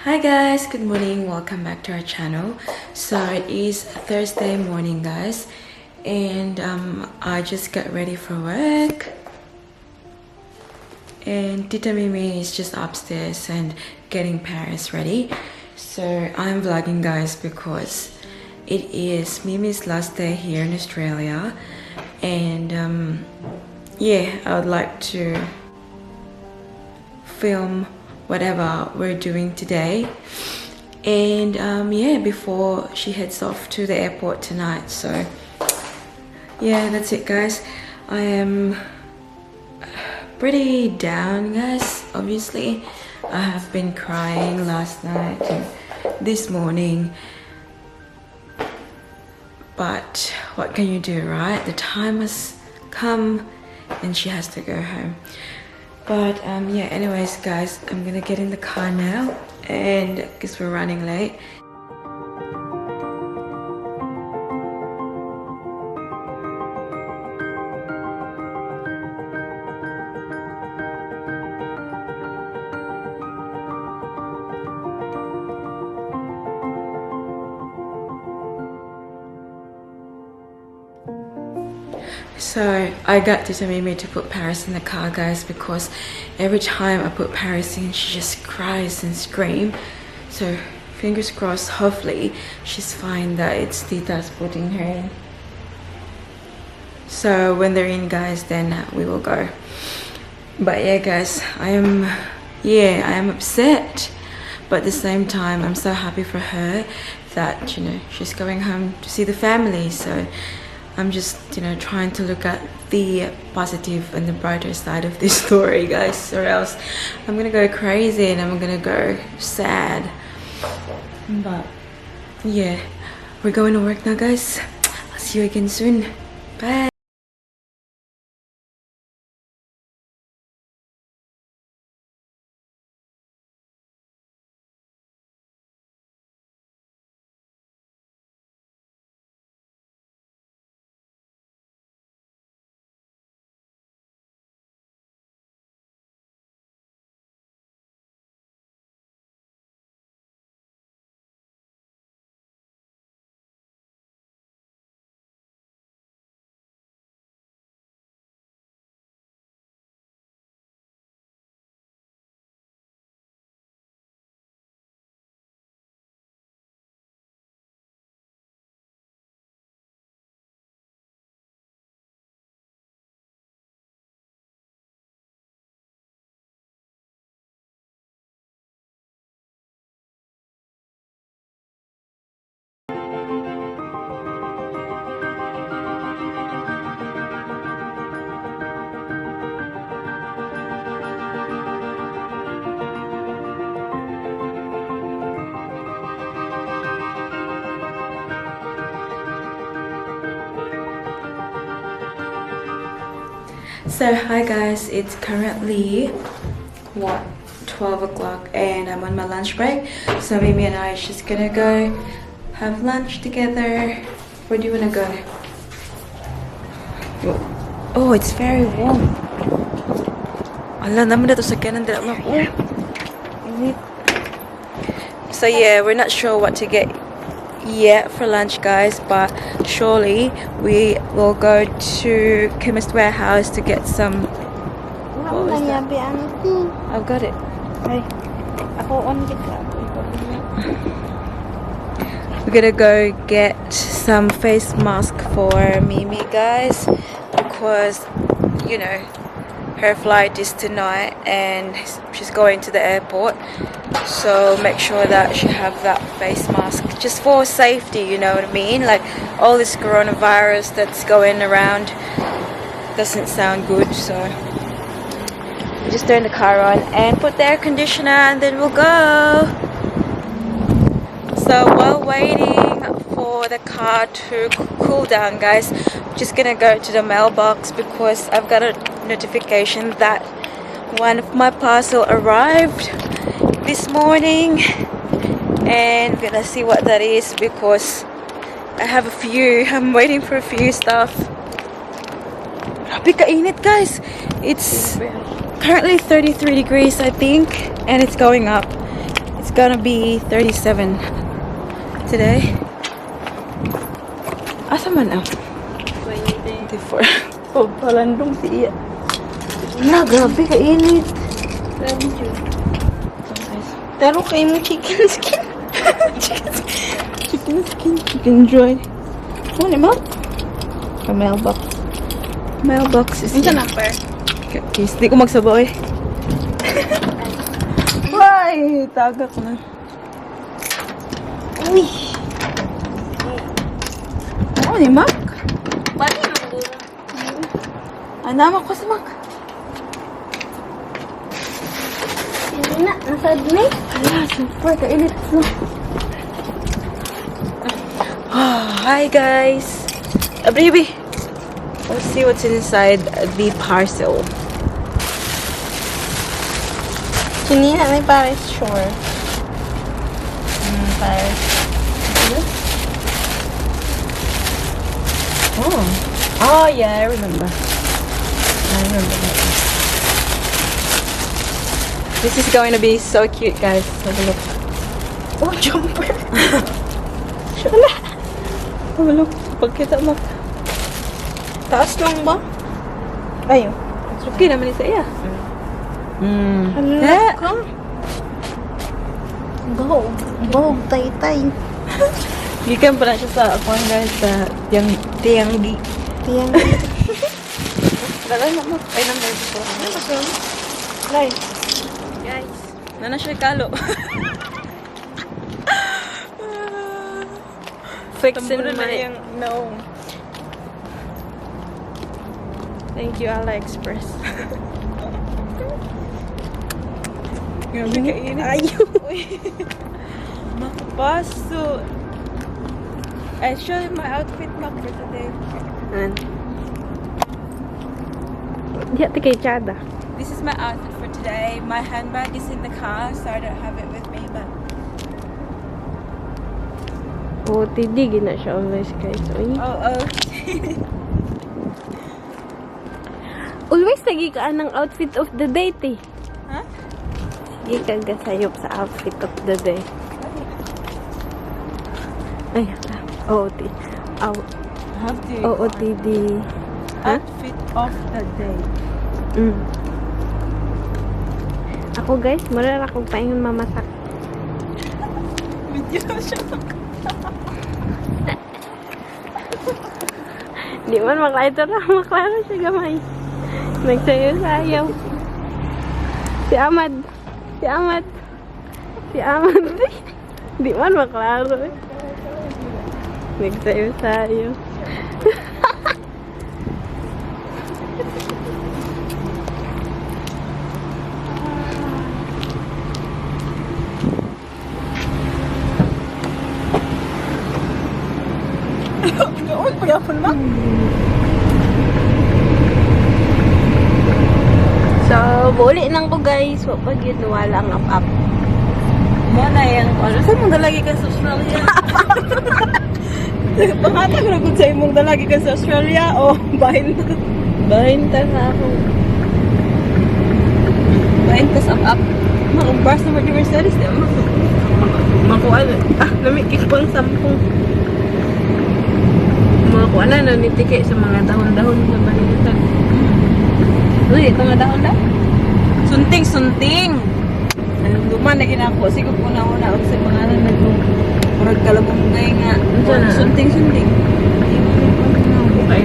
Hi guys, good morning, welcome back to our channel. So it is Thursday morning guys, and I just got ready for work, and Tita Mimi is just upstairs and getting Paris ready. So I'm vlogging guys because it is Mimi's last day here in Australia, and yeah, I would like to film whatever we're doing today, and yeah, before she heads off to the airport tonight. So yeah, that's it guys. I am pretty down guys. Obviously I have been crying last night and this morning, but what can you do, right? The time has come and she has to go home. But yeah, anyways guys, I'm gonna get in the car now, and because we're running late. So I got Tita Mimi to put Paris in the car guys, because every time I put Paris in she just cries and screams. So fingers crossed, hopefully she's fine that it's Tita's putting her in. So when they're in guys, then we will go. But yeah guys, I am upset, but at the same time I'm so happy for her that, you know, she's going home to see the family. So I'm just, you know, trying to look at the positive and the brighter side of this story guys, or else I'm gonna go crazy and I'm gonna go sad. But yeah, we're going to work now guys. I'll see you again soon. Bye. So hi guys, it's currently what, 12 o'clock, and I'm on my lunch break. So Mimi and I are just gonna go have lunch together. Where do you wanna go? Oh, it's very warm. Ala naman na to sa kanan dito lang. Oh, init. So yeah, we're not sure what to get yet for lunch guys, but surely we will go to Chemist Warehouse to get some. What was that? I've got it. We're gonna go get some face mask for Mimi guys, because you know her flight is tonight and she's going to the airport. So make sure that she have that face mask just for safety, you know what I mean? Like all this coronavirus that's going around doesn't sound good. So we just turn the car on and put the air conditioner, and then we'll go. So while waiting for the car to cool down guys, I'm just gonna go to the mailbox because I've got a notification that one of my parcel arrived this morning, and I'm gonna see what that is because I have a few. I'm waiting for a few stuff. Grabe kainit guys. It's currently 33 degrees I think, and it's going up. It's gonna be 37 today. Asa man ah? 24. Oh, palandong si Iya. Na, grabe kainit. Grabe yun. Pero kayo mo chicken skin. Chicken skin, chicken joy. Ano ba? A mailbox. Mailbox is Minsan here. number. Okay, di ko magsabaw eh. Ay, tagak na. Uy! Ano ni Mac? Bali naman guro. Ay, naman ko si Mac. Hindi na, nasa admin. Ala, super kainit. Hi guys. Baby. Let's see what's inside the parcel. Chinina, may Paris Shore. Paris. Oh. Oh yeah, I remember. I remember that one. This is going to be so cute, guys. Have a look. Oh, jumper. Have a look. Pagkita mo. Taas lang ba? Ayun. Okay naman isa iya. Ano Eh. ka? Bahog. Bahog, tay-tay. Gikan pala siya sa akuan guys sa tianggi. Tiyang. Dala na mo. Ay nang guys ko. Ano ba siya? Lai. Guys, nana siya kalo. Fixing Tambunan na my... yung no. Thank you, AliExpress. Grabe kainit. Ayaw. Makapaso. I show you my outfit map for today. Ano? Di ati kay Chada. This is my outfit for today. My handbag is in the car, so I don't have it with me, but Oo, tidig na siya always guys. Uy. oh. Always lagi ka ng outfit of the day, te. Huh? Sige ka gasayop sa outfit of the day. Ay, oo, te. Have to Oo, TD. Ha? outfit of the day. Ako guys, marara akong paingon mamasak. Video siya. Di man maklaro na, maklaro siya gamay. Nagsayo-sayaw. Si Amad. Si Amad. Si Amad. Di man maklaro eh. Nagsayo-sayaw. Gawin pa yapon ma. So, buli nang ko guys. Wapag yun, wala ang up-up. Mo na yung ano. Saan mong dalagi ka sa Australia? Pangatag na kung sa'yo mong dalagi ka sa Australia o bahin na. Bahin ta na ako. Bahin ka sa up. Mag-umbars na mag-Mercedes. Makuha na. Namikik pang 10. Makuha na nanitike sa mga dahon-dahon sa balitan. Uy, ito nga dahon na? Sunting! Luman na ginako. Siguro po na una sa pangalan na ito. Murag kalabunggay nga. Saan na? Sunting. Okay.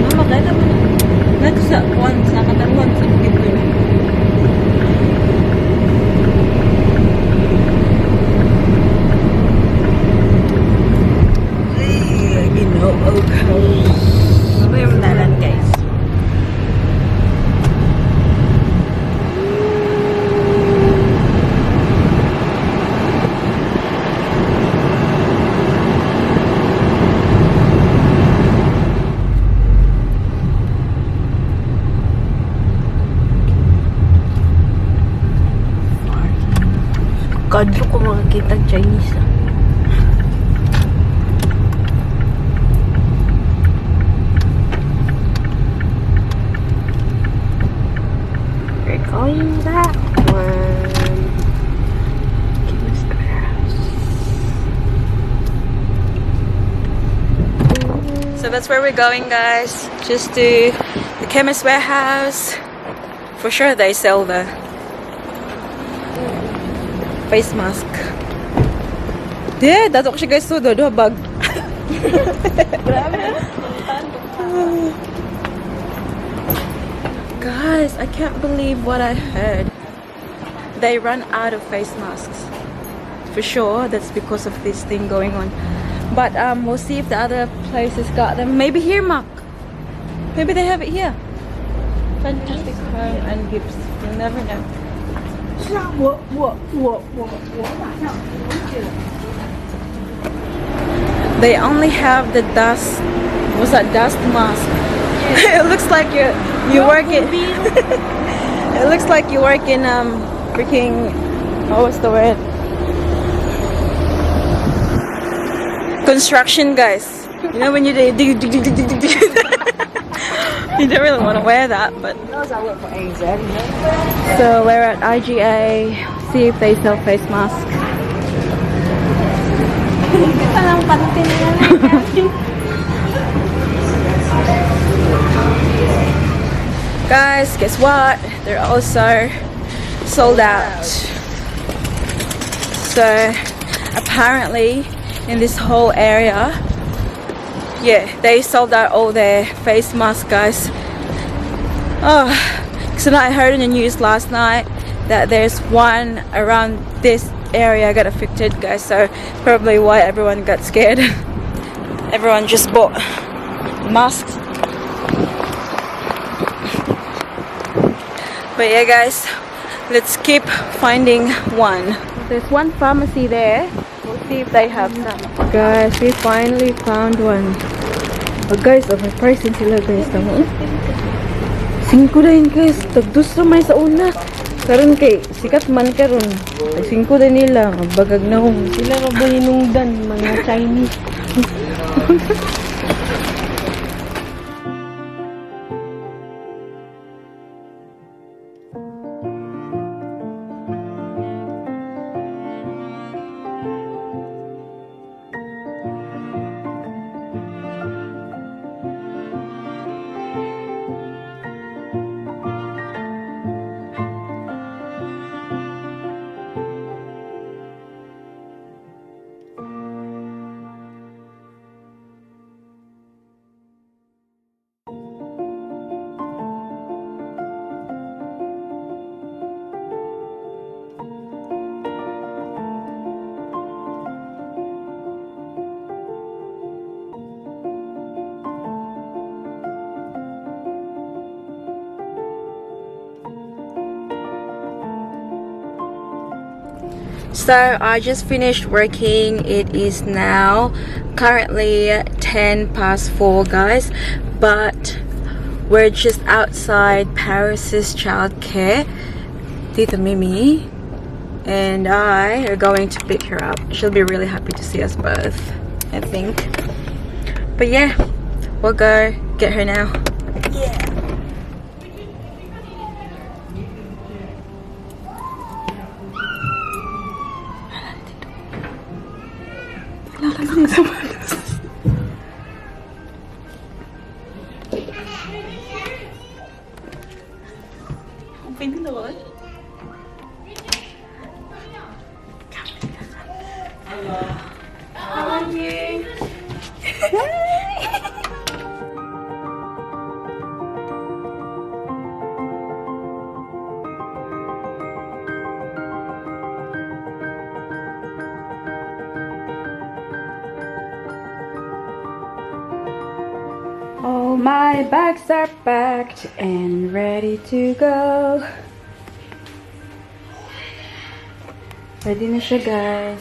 Mama, kaya naman. Nato sa kuwan, sa katarwan, sa bukit ko. Ano yung dalan guys? Kadyo ko makakita Chinese ah. We're going that one. that's where we're going, guys. Just to the chemist warehouse. For sure they sell the face mask. Yeah, dato ko siya guys to do bag. Guys, I can't believe what I heard. They run out of face masks. For sure, that's because of this thing going on. But we'll see if the other places got them. Maybe here, Mark. Maybe they have it here. Fantastic home and gifts. You'll never know. They only have the dust. What's that? Dust mask. Yeah. It looks like you work in. It looks like you work in freaking. What was the word? Construction, guys. You know when you do. You don't really want to wear that, but. So we're at IGA. See if they sell face masks. Guys, guess what? They're also sold out. So apparently in this whole area, yeah, they sold out all their face masks, guys. Oh, so I heard in the news last night that there's one around this area got affected, guys, so probably why everyone got scared. Everyone just bought masks. But yeah, guys, let's keep finding one. There's one pharmacy there. We'll see if they have some. Guys, we finally found one. But guys, overpriced sila, guys. Tama. 5 din, guys. Tagdus ramay sa una. Karon kay sikat man karon. 5 din nila. Magbagag na hong. Sila ka ba hinungdan, mga Chinese? So I just finished working. It is now currently 4:10, guys, but we're just outside Paris's childcare. Tita Mimi and I are going to pick her up. She'll be really happy to see us both, I think. But yeah, we'll go get her now. Yeah. Open the door. Hello. How are you? All my bags are packed and ready to go. Ready na siya, guys.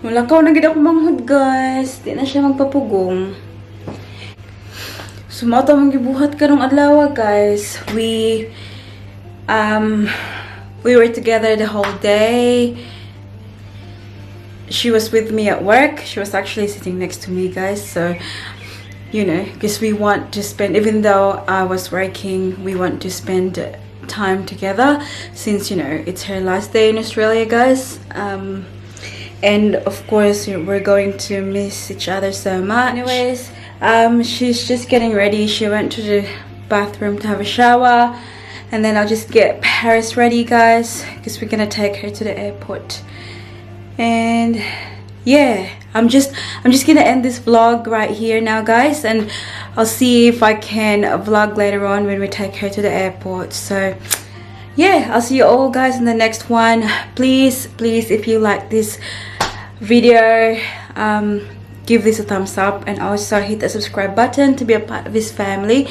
Mulakaw na gid ako manghud, guys. Di na siya magpapugong. Sumata mong gibuhat karong adlaw, guys. We were together the whole day. She was with me at work. She was actually sitting next to me, guys. So, you know, because we want to spend, even though I was working, we want to spend time together since, you know, it's her last day in Australia, guys. And of course we're going to miss each other so much. Anyways, She's just getting ready. She went to the bathroom to have a shower, and then I'll just get Paris ready, guys, because we're gonna take her to the airport. And yeah, I'm just gonna end this vlog right here now, guys, and I'll see if I can vlog later on when we take her to the airport. So yeah, I'll see you all, guys, in the next one. Please if you like this video, give this a thumbs up, and also hit the subscribe button to be a part of this family.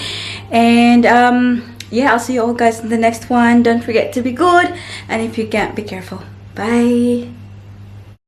And yeah, I'll see you all, guys, in the next one. Don't forget to be good, and if you can't, be careful. Bye.